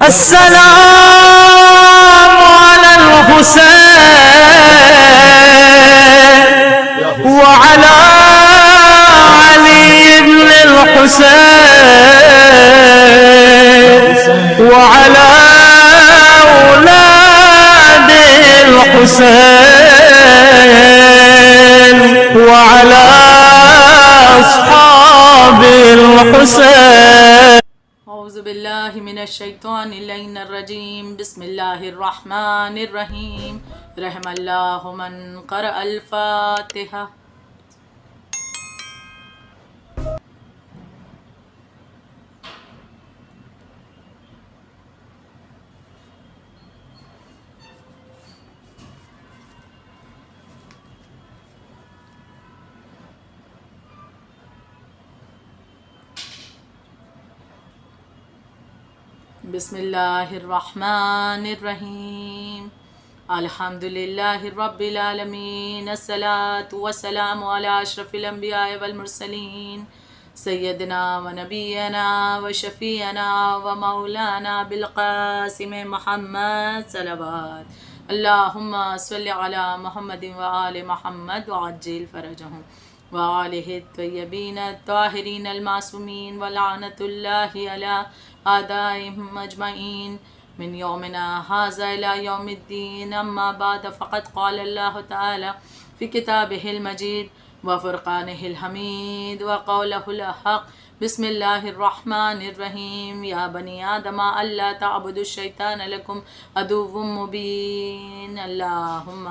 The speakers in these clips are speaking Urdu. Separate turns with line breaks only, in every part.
السلام على الحسين وعلى علي بن الحسين وعلى أولاد الحسين وعلى أصحاب الحسين.
اعوذ باللہ من الشیطان اللعین الرجیم. بسم اللہ الرحمن الرحیم. رحم اللہ من قرأ الفاتحہ. بسم اللہ الرحمن الرحیم. الحمدللہ رب العالمین. الصلاة والسلام علی اشرف الانبیاء والمرسلین سیدنا و نبینا و شفیعنا و مولانا بالقاسم محمد صلوات. اللہم صلی علی محمد و آل محمد وعجل فرجہم وآلہ الطیبین الطاہرین المعصومین ولعنت اللہ علی آدائهم اجمعین من یومنا ھذا الی یوم الدین. اما بعد فقد قال اللہ تعالی فی کتابہ المجید وفرقانہ الحمید وقولہ الحق. بسم اللہ الرحمن الرحیم. یا بنی آدم الا تعبدوا الشیطان لکم عدو مبین. اللہم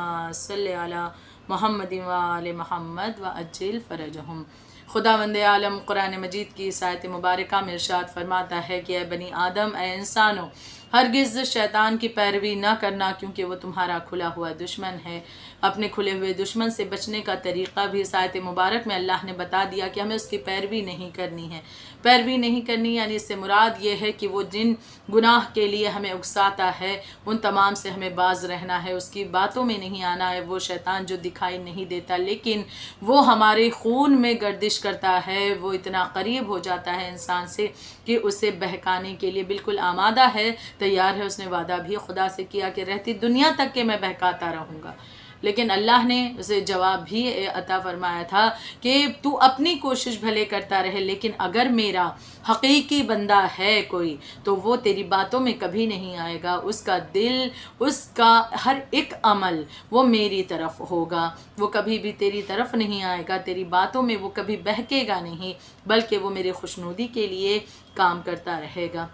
صلی علی محمد و آل محمد وعجل فرجہم. خداوند عالم قرآن مجید کی اس آیت مبارکہ میں ارشاد فرماتا ہے کہ اے بنی آدم، اے انسانوں، ہرگز شیطان کی پیروی نہ کرنا، کیونکہ وہ تمہارا کھلا ہوا دشمن ہے. اپنے کھلے ہوئے دشمن سے بچنے کا طریقہ بھی اس آیت مبارک میں اللہ نے بتا دیا کہ ہمیں اس کی پیروی نہیں کرنی ہے. پیروی نہیں کرنی یعنی اس سے مراد یہ ہے کہ وہ جن گناہ کے لیے ہمیں اکساتا ہے ان تمام سے ہمیں باز رہنا ہے، اس کی باتوں میں نہیں آنا ہے. وہ شیطان جو دکھائی نہیں دیتا لیکن وہ ہمارے خون میں گردش کرتا ہے، وہ اتنا قریب ہو جاتا ہے انسان سے کہ اسے بہکانے کے لیے بالکل آمادہ ہے، تیار ہے. اس نے وعدہ بھی خدا سے کیا کہ رہتی دنیا تک کہ میں بہکاتا رہوں گا، لیکن اللہ نے اسے جواب بھی عطا فرمایا تھا کہ تو اپنی کوشش بھلے کرتا رہے، لیکن اگر میرا حقیقی بندہ ہے کوئی تو وہ تیری باتوں میں کبھی نہیں آئے گا. اس کا دل، اس کا ہر ایک عمل وہ میری طرف ہوگا، وہ کبھی بھی تیری طرف نہیں آئے گا، تیری باتوں میں وہ کبھی بہکے گا نہیں، بلکہ وہ میرے خوشنودی کے لیے کام کرتا رہے گا.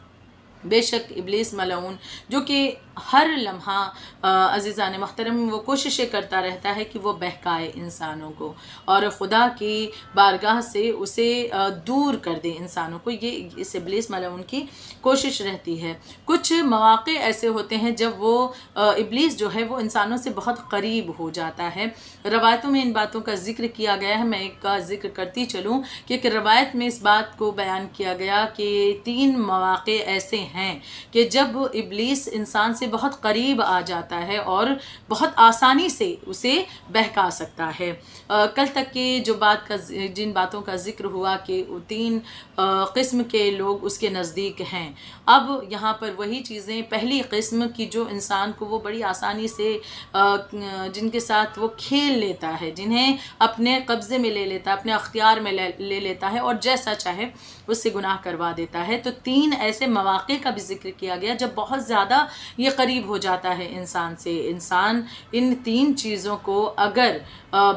بے شک ابلیس ملعون جو کہ ہر لمحہ عزیزان محترم وہ کوششیں کرتا رہتا ہے کہ وہ بہکائے انسانوں کو اور خدا کی بارگاہ سے اسے دور کر دے انسانوں کو. یہ اس ابلیس ملعون کی کوشش رہتی ہے. کچھ مواقع ایسے ہوتے ہیں جب وہ ابلیس جو ہے وہ انسانوں سے بہت قریب ہو جاتا ہے. روایتوں میں ان باتوں کا ذکر کیا گیا ہے. میں ایک کا ذکر کرتی چلوں کہ ایک روایت میں اس بات کو بیان کیا گیا کہ 3 مواقع ایسے ہیں کہ جب ابلیس انسان سے بہت قریب آ جاتا ہے اور بہت آسانی سے اسے بہکا سکتا ہے. کل تک کے جو جن باتوں کا ذکر ہوا کہ 3 قسم کے لوگ اس کے نزدیک ہیں. اب یہاں پر وہی چیزیں، پہلی قسم کی جو انسان کو وہ بڑی آسانی سے جن کے ساتھ وہ کھیل لیتا ہے، جنہیں اپنے قبضے میں لے لیتا ہے، اپنے اختیار میں لے لیتا ہے اور جیسا چاہے اس سے گناہ کروا دیتا ہے. تو 3 ایسے مواقع کا بھی ذکر کیا گیا جب بہت زیادہ یہ قریب ہو جاتا ہے انسان سے. انسان ان 3 چیزوں کو اگر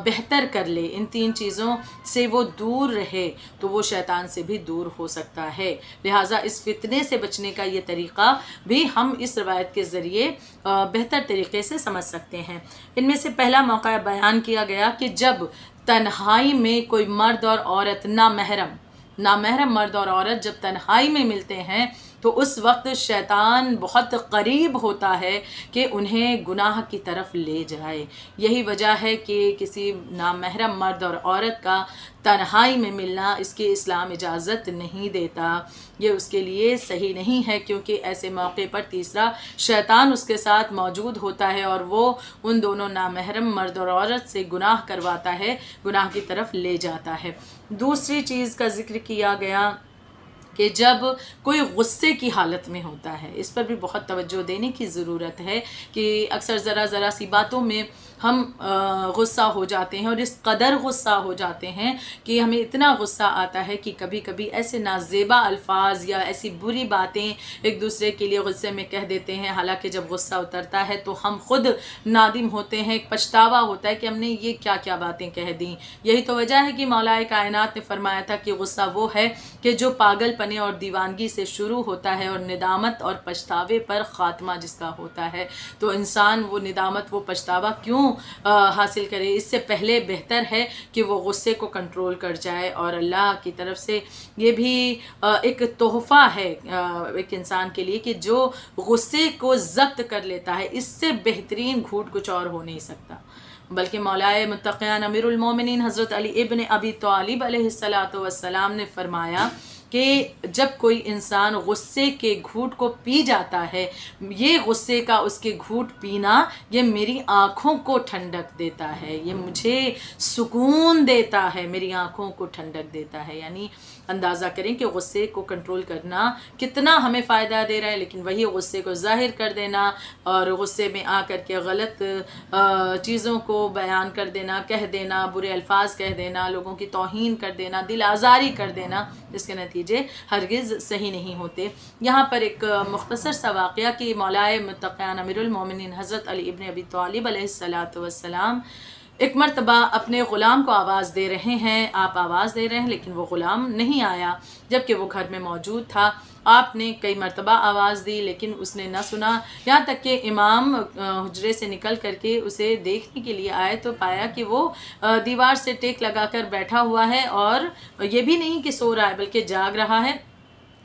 بہتر کر لے، ان 3 چیزوں سے وہ دور رہے تو وہ شیطان سے بھی دور ہو سکتا ہے. لہٰذا اس فتنے سے بچنے کا یہ طریقہ بھی ہم اس روایت کے ذریعے بہتر طریقے سے سمجھ سکتے ہیں. ان میں سے پہلا موقع بیان کیا گیا کہ جب تنہائی میں کوئی مرد اور عورت نامحرم مرد اور عورت جب تنہائی میں ملتے ہیں تو اس وقت شیطان بہت قریب ہوتا ہے کہ انہیں گناہ کی طرف لے جائے. یہی وجہ ہے کہ کسی نامحرم مرد اور عورت کا تنہائی میں ملنا اس کی اسلام اجازت نہیں دیتا. یہ اس کے لیے صحیح نہیں ہے کیونکہ ایسے موقع پر تیسرا شیطان اس کے ساتھ موجود ہوتا ہے اور وہ ان دونوں نامحرم مرد اور عورت سے گناہ کرواتا ہے، گناہ کی طرف لے جاتا ہے. دوسری چیز کا ذکر کیا گیا کہ جب کوئی غصے کی حالت میں ہوتا ہے، اس پر بھی بہت توجہ دینے کی ضرورت ہے کہ اکثر ذرا سی باتوں میں ہم غصہ ہو جاتے ہیں، اور اس قدر غصہ ہو جاتے ہیں کہ ہمیں اتنا غصہ آتا ہے کہ کبھی کبھی ایسے نازیبا الفاظ یا ایسی بری باتیں ایک دوسرے کے لیے غصے میں کہہ دیتے ہیں، حالانکہ جب غصہ اترتا ہے تو ہم خود نادم ہوتے ہیں، ایک پچھتاوا ہوتا ہے کہ ہم نے یہ کیا کیا باتیں کہہ دیں۔ یہی تو وجہ ہے کہ مولا کائنات نے فرمایا تھا کہ غصہ وہ ہے کہ جو پاگل پنے اور دیوانگی سے شروع ہوتا ہے اور ندامت اور پچھتاوے پر خاتمہ جس کا ہوتا ہے، تو انسان وہ ندامت وہ پچھتاوا کیوں حاصل کرے؟ اس سے پہلے بہتر ہے کہ وہ غصے کو کنٹرول کر جائے، اور اللہ کی طرف سے یہ بھی ایک تحفہ ہے ایک انسان کے لیے کہ جو غصے کو ضبط کر لیتا ہے، اس سے بہترین گھوٹ کچھ اور ہو نہیں سکتا۔ بلکہ مولائے متقیان امیر المومنین حضرت علی ابن ابی طالب علیہ السلام نے فرمایا کہ جب کوئی انسان غصے کے گھوٹ کو پی جاتا ہے، یہ غصے کا اس کے گھوٹ پینا یہ میری آنکھوں کو ٹھنڈک دیتا ہے، یہ مجھے سکون دیتا ہے، میری آنکھوں کو ٹھنڈک دیتا ہے۔ یعنی اندازہ کریں کہ غصے کو کنٹرول کرنا کتنا ہمیں فائدہ دے رہا ہے، لیکن وہی غصے کو ظاہر کر دینا اور غصے میں آ کر کے غلط چیزوں کو بیان کر دینا، کہہ دینا، برے الفاظ کہہ دینا، لوگوں کی توہین کر دینا، دل آزاری کر دینا، اس کے نتیجے ہرگز صحیح نہیں ہوتے۔ یہاں پر ایک مختصر سا واقعہ کہ مولائے متقیان امیر المومنین حضرت علی ابن ابی طالب علیہ السلام ایک مرتبہ اپنے غلام کو آواز دے رہے ہیں، آپ آواز دے رہے ہیں لیکن وہ غلام نہیں آیا، جبکہ وہ گھر میں موجود تھا۔ آپ نے کئی مرتبہ آواز دی لیکن اس نے نہ سنا، یہاں تک کہ امام حجرے سے نکل کر کے اسے دیکھنے کے لیے آئے تو پایا کہ وہ دیوار سے ٹیک لگا کر بیٹھا ہوا ہے، اور یہ بھی نہیں کہ سو رہا ہے بلکہ جاگ رہا ہے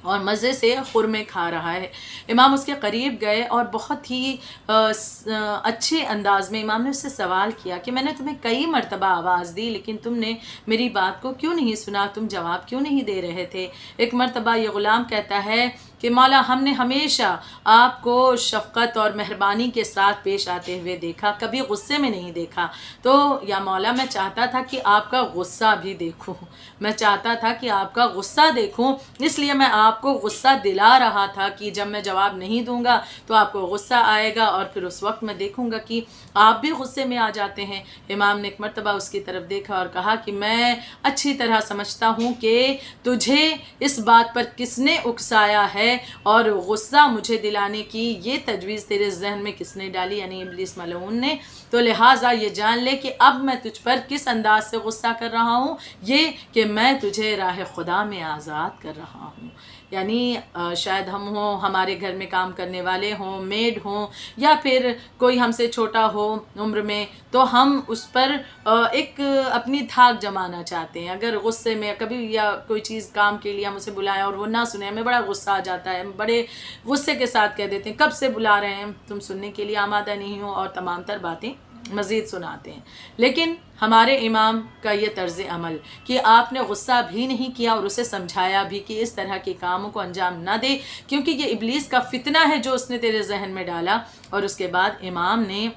اور مزے سے خرمے کھا رہا ہے۔ امام اس کے قریب گئے اور بہت ہی اچھے انداز میں امام نے اس سے سوال کیا کہ میں نے تمہیں کئی مرتبہ آواز دی لیکن تم نے میری بات کو کیوں نہیں سنا، تم جواب کیوں نہیں دے رہے تھے؟ ایک مرتبہ یہ غلام کہتا ہے کہ مولا ہم نے ہمیشہ آپ کو شفقت اور مہربانی کے ساتھ پیش آتے ہوئے دیکھا، کبھی غصے میں نہیں دیکھا، تو یا مولا میں چاہتا تھا کہ آپ کا غصہ بھی دیکھوں، میں چاہتا تھا کہ آپ کا غصہ دیکھوں، اس لیے میں آپ کو غصہ دلا رہا تھا کہ جب میں جواب نہیں دوں گا تو آپ کو غصہ آئے گا، اور پھر اس وقت میں دیکھوں گا کہ آپ بھی غصے میں آ جاتے ہیں۔ امام نے ایک مرتبہ اس کی طرف دیکھا اور کہا کہ میں اچھی طرح سمجھتا ہوں کہ تجھے اس بات پر کس نے اکسایا ہے اور غصہ مجھے دلانے کی یہ تجویز تیرے ذہن میں کس نے ڈالی، یعنی ابلیس ملعون نے، تو لہٰذا یہ جان لے کہ اب میں تجھ پر کس انداز سے غصہ کر رہا ہوں، یہ کہ میں تجھے راہ خدا میں آزاد کر رہا ہوں۔ یعنی شاید ہم ہوں، ہمارے گھر میں کام کرنے والے ہوں، میڈ ہوں، یا پھر کوئی ہم سے چھوٹا ہو عمر میں، تو ہم اس پر ایک اپنی دھاک جمانا چاہتے ہیں۔ اگر غصے میں کبھی یا کوئی چیز کام کے لیے ہم اسے بلائیں اور وہ نہ سنیں، ہمیں بڑا غصہ آ جاتا ہے، ہم بڑے غصے کے ساتھ کہہ دیتے ہیں کب سے بلا رہے ہیں، تم سننے کے لیے آمادہ نہیں ہو، اور تمام تر باتیں مزید سناتے ہیں۔ لیکن ہمارے امام کا یہ طرز عمل کہ آپ نے غصہ بھی نہیں کیا اور اسے سمجھایا بھی کہ اس طرح کے کاموں کو انجام نہ دے، کیونکہ یہ ابلیس کا فتنہ ہے جو اس نے تیرے ذہن میں ڈالا، اور اس کے بعد امام نے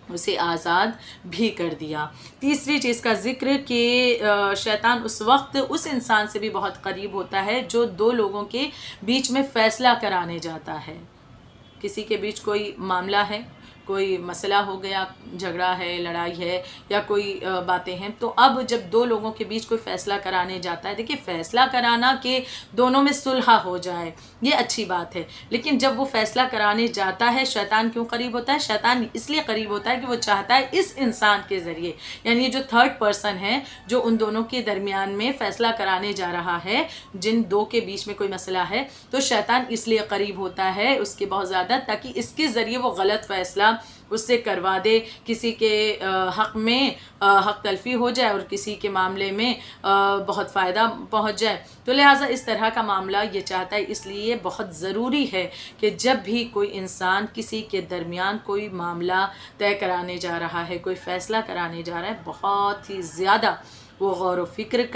اسے آزاد بھی کر دیا۔ تیسری چیز کا ذکر کہ شیطان اس وقت اس انسان سے بھی بہت قریب ہوتا ہے جو دو لوگوں کے بیچ میں فیصلہ کرانے جاتا ہے۔ کسی کے بیچ کوئی معاملہ ہے، کوئی مسئلہ ہو گیا، جھگڑا ہے، لڑائی ہے، یا کوئی باتیں ہیں، تو اب جب دو لوگوں کے بیچ کوئی فیصلہ کرانے جاتا ہے، دیکھیے فیصلہ کرانا کہ دونوں میں صلح ہو جائے یہ اچھی بات ہے، لیکن جب وہ فیصلہ کرانے جاتا ہے شیطان کیوں قریب ہوتا ہے؟ شیطان اس لیے قریب ہوتا ہے کہ وہ چاہتا ہے اس انسان کے ذریعے، یعنی جو تھرڈ پرسن ہے جو ان دونوں کے درمیان میں فیصلہ کرانے جا رہا ہے، جن دو کے بیچ میں کوئی مسئلہ ہے، تو شیطان اس لیے قریب ہوتا ہے اس کے بہت زیادہ، تاکہ اس کے ذریعے وہ غلط فیصلہ اس سے کروا دے، کسی کے حق میں حق تلفی ہو جائے اور کسی کے معاملے میں بہت فائدہ پہنچ جائے۔ تو لہٰذا اس طرح کا معاملہ یہ چاہتا ہے، اس لیے بہت ضروری ہے کہ جب بھی کوئی انسان کسی کے درمیان کوئی معاملہ طے کرانے جا رہا ہے، کوئی فیصلہ کرانے جا رہا ہے، بہت ہی زیادہ وہ غور و فکر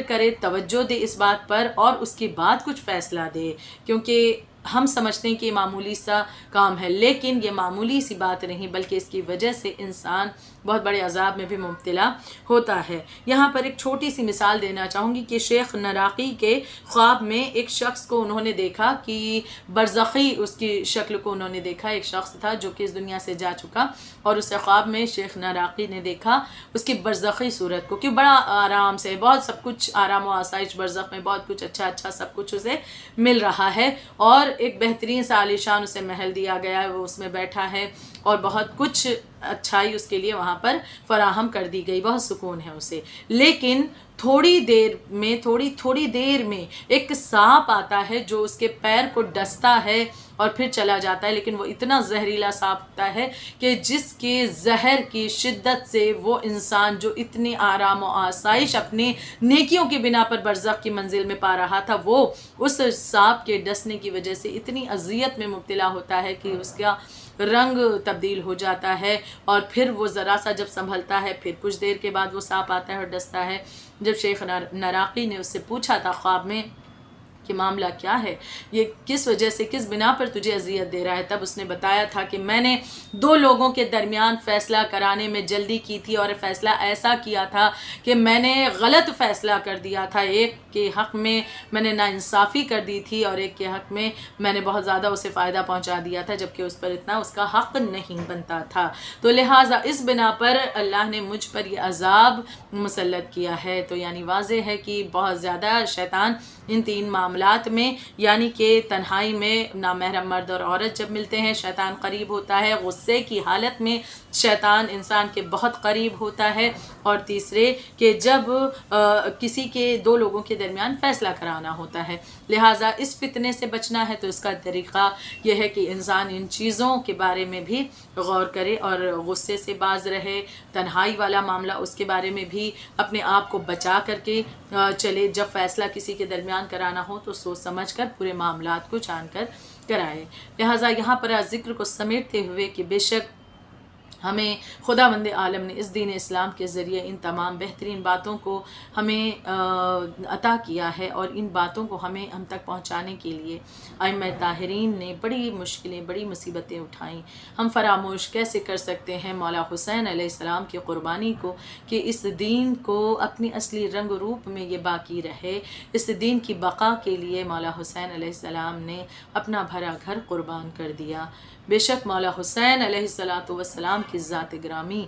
کرے، توجہ دے اس بات پر، اور اس کے بعد کچھ فیصلہ دے، کیونکہ ہم سمجھتے ہیں کہ یہ معمولی سا کام ہے، لیکن یہ معمولی سی بات نہیں، بلکہ اس کی وجہ سے انسان بہت بڑے عذاب میں بھی مبتلا ہوتا ہے۔ یہاں پر ایک چھوٹی سی مثال دینا چاہوں گی کہ شیخ نراقی کے خواب میں ایک شخص کو انہوں نے دیکھا کہ برزخی اس کی شکل کو انہوں نے دیکھا، ایک شخص تھا جو کہ اس دنیا سے جا چکا، اور اسے خواب میں شیخ نراقی نے دیکھا اس کی برزخی صورت کو کہ بڑا آرام سے، بہت سب کچھ آرام و آسائش برزخ میں، بہت کچھ اچھا سب کچھ اسے مل رہا ہے، اور ایک بہترین سا عالیشان اسے محل دیا گیا ہے، وہ اس میں بیٹھا ہے اور بہت کچھ اچھائی اس کے لیے وہاں پر فراہم کر دی گئی، بہت سکون ہے اسے۔ لیکن تھوڑی دیر میں ایک سانپ آتا ہے جو اس کے پیر کو ڈستا ہے اور پھر چلا جاتا ہے، لیکن وہ اتنا زہریلا سانپ ہوتا ہے کہ جس کے زہر کی شدت سے وہ انسان جو اتنی آرام و آسائش اپنے نیکیوں کی بنا پر برزخ کی منزل میں پا رہا تھا، وہ اس سانپ کے ڈسنے کی وجہ سے اتنی اذیت میں مبتلا ہوتا ہے کہ اس کا رنگ تبدیل ہو جاتا ہے، اور پھر وہ ذرا سا جب سنبھلتا ہے، پھر کچھ دیر کے بعد وہ سانپ آتا ہے اور ڈستا ہے۔ جب شیخ نراقی نے اس سے پوچھا تھا خواب میں کہ معاملہ کیا ہے، یہ کس وجہ سے، کس بنا پر تجھے اذیت دے رہا ہے، تب اس نے بتایا تھا کہ میں نے 2 لوگوں کے درمیان فیصلہ کرانے میں جلدی کی تھی، اور فیصلہ ایسا کیا تھا کہ میں نے غلط فیصلہ کر دیا تھا، ایک کے حق میں میں نے ناانصافی کر دی تھی، اور ایک کے حق میں میں نے بہت زیادہ اسے فائدہ پہنچا دیا تھا، جبکہ اس پر اتنا اس کا حق نہیں بنتا تھا، تو لہٰذا اس بنا پر اللہ نے مجھ پر یہ عذاب مسلط کیا ہے۔ تو یعنی واضح ہے کہ بہت زیادہ شیطان ان 3 معاملات میں، یعنی کہ تنہائی میں نامحرم مرد اور عورت جب ملتے ہیں شیطان قریب ہوتا ہے، غصے کی حالت میں شیطان انسان کے بہت قریب ہوتا ہے، اور تیسرے کہ جب کسی کے 2 لوگوں کے درمیان فیصلہ کرانا ہوتا ہے۔ لہٰذا اس فتنے سے بچنا ہے تو اس کا طریقہ یہ ہے کہ انسان ان چیزوں کے بارے میں بھی غور کرے اور غصے سے باز رہے، تنہائی والا معاملہ اس کے بارے میں بھی اپنے آپ کو بچا کر کے چلے، جب فیصلہ کسی کے درمیان کرانا ہو تو سوچ سمجھ کر پورے معاملات کو جان کر کرائے۔ لہٰذا یہاں پر ذکر کو سمیٹتے ہوئے کہ بے شک ہمیں خداوند عالم نے اس دین اسلام کے ذریعے ان تمام بہترین باتوں کو ہمیں عطا کیا ہے، اور ان باتوں کو ہم تک پہنچانے کے لیے ائمہ طاہرین نے بڑی مشکلیں، بڑی مصیبتیں اٹھائیں۔ ہم فراموش کیسے کر سکتے ہیں مولا حسین علیہ السلام کی قربانی کو کہ اس دین کو اپنی اصلی رنگ و روپ میں یہ باقی رہے۔ اس دین کی بقا کے لیے مولا حسین علیہ السلام نے اپنا بھرا گھر قربان کر دیا۔ بے شک مولا حسین علیہ السلام کی ذات گرامی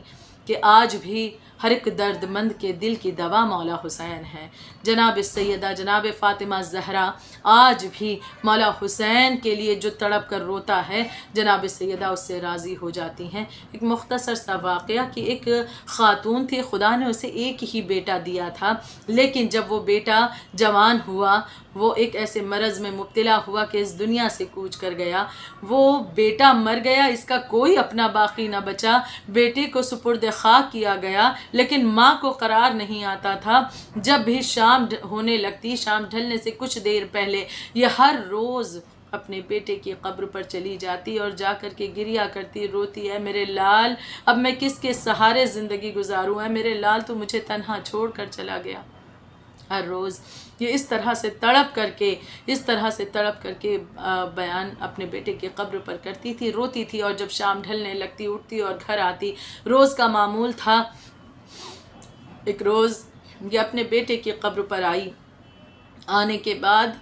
کہ آج بھی ہر ایک درد مند کے دل کی دوا مولا حسین ہے۔ جناب سیدہ جناب فاطمہ زہرا آج بھی مولا حسین کے لیے جو تڑپ کر روتا ہے، جناب سیدہ اس سے راضی ہو جاتی ہیں۔ ایک مختصر سا واقعہ کہ ایک خاتون تھی، خدا نے اسے ایک ہی بیٹا دیا تھا، لیکن جب وہ بیٹا جوان ہوا، وہ ایک ایسے مرض میں مبتلا ہوا کہ اس دنیا سے کوچ کر گیا۔ وہ بیٹا مر گیا، اس کا کوئی اپنا باقی نہ بچا، بیٹے کو سپرد خاک کیا گیا، لیکن ماں کو قرار نہیں آتا تھا۔ جب بھی شام ہونے لگتی، شام ڈھلنے سے کچھ دیر پہلے یہ ہر روز اپنے بیٹے کی قبر پر چلی جاتی اور جا کر کے گریا کرتی، روتی ہے میرے لال، اب میں کس کے سہارے زندگی گزاروں، ہے میرے لال تو مجھے تنہا چھوڑ کر چلا گیا۔ ہر روز یہ اس طرح سے تڑپ کر کے بیان اپنے بیٹے کی قبر پر کرتی تھی، روتی تھی، اور جب شام ڈھلنے لگتی اٹھتی اور گھر آتی۔ روز کا معمول تھا، ایک روز یہ اپنے بیٹے کی قبر پر آئی۔ آنے کے بعد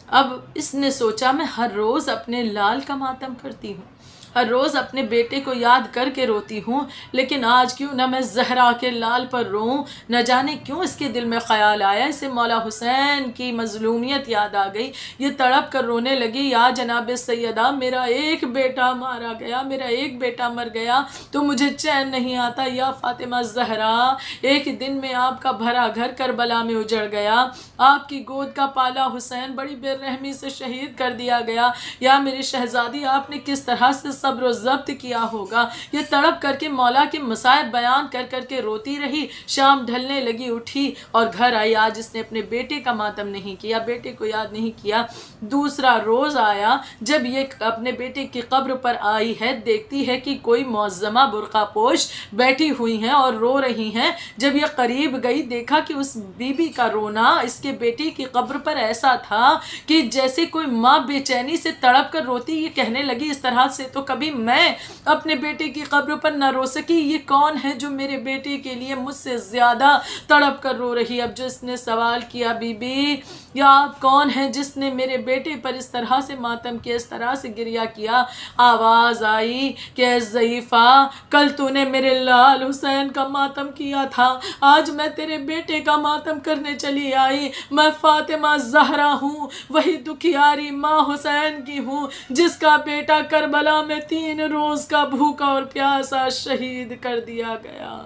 اب اس نے سوچا میں ہر روز اپنے لال کا ماتم کرتی ہوں، ہر روز اپنے بیٹے کو یاد کر کے روتی ہوں، لیکن آج کیوں نہ میں زہرا کے لال پر روؤں؟ نہ جانے کیوں اس کے دل میں خیال آیا، اسے مولا حسین کی مظلومیت یاد آ گئی۔ یہ تڑپ کر رونے لگی، یا جناب سیدہ میرا ایک بیٹا مارا گیا، میرا ایک بیٹا مر گیا تو مجھے چین نہیں آتا، یا فاطمہ زہرا ایک دن میں آپ کا بھرا گھر کربلا میں اجڑ گیا، آپ کی گود کا پالا حسین بڑی بے رحمی سے شہید کر دیا گیا، یا میری شہزادی آپ نے کس طرح سے صبر و ضبط کیا ہوگا۔ یہ تڑپ کر کے مولا کے مصائب بیان کر کر کے روتی رہی، شام ڈھلنے لگی، اٹھی اور گھر آئی۔ آج اس نے اپنے بیٹے کا ماتم نہیں کیا، بیٹے کو یاد نہیں کیا۔ دوسرا روز آیا جب یہ اپنے بیٹے کی قبر پر آئی ہے، دیکھتی ہے کہ کوئی معظمہ برقع پوش بیٹھی ہوئی ہیں اور رو رہی ہیں۔ جب یہ قریب گئی، دیکھا کہ اس بی بی کا رونا اس کے بیٹے کی قبر پر ایسا تھا کہ جیسے کوئی ماں بے چینی سے تڑپ کر روتی۔ یہ کہنے لگی اس طرح سے تو کبھی میں اپنے بیٹے کی قبر پر نہ رو سکی، یہ کون ہے جو میرے بیٹے کے لیے مجھ سے زیادہ تڑپ کر رو رہی؟ اب جو اس نے سوال کیا، بی بی یا آپ کون ہیں جس نے میرے بیٹے پر اس طرح سے ماتم کیا، اس طرح سے گریہ کیا؟ آواز آئی کہ اے ضعیفہ، کل تو نے میرے لال حسین کا ماتم کیا تھا، آج میں تیرے بیٹے کا ماتم کرنے چلی آئی۔ میں فاطمہ زہرا ہوں، وہی دکھیاری ماں حسین کی ہوں جس کا بیٹا کربلا میں 3 روز کا بھوکا اور پیاسا شہید کر دیا گیا۔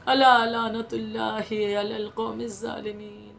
الا لعنت اللہ علی القوم الظالمین۔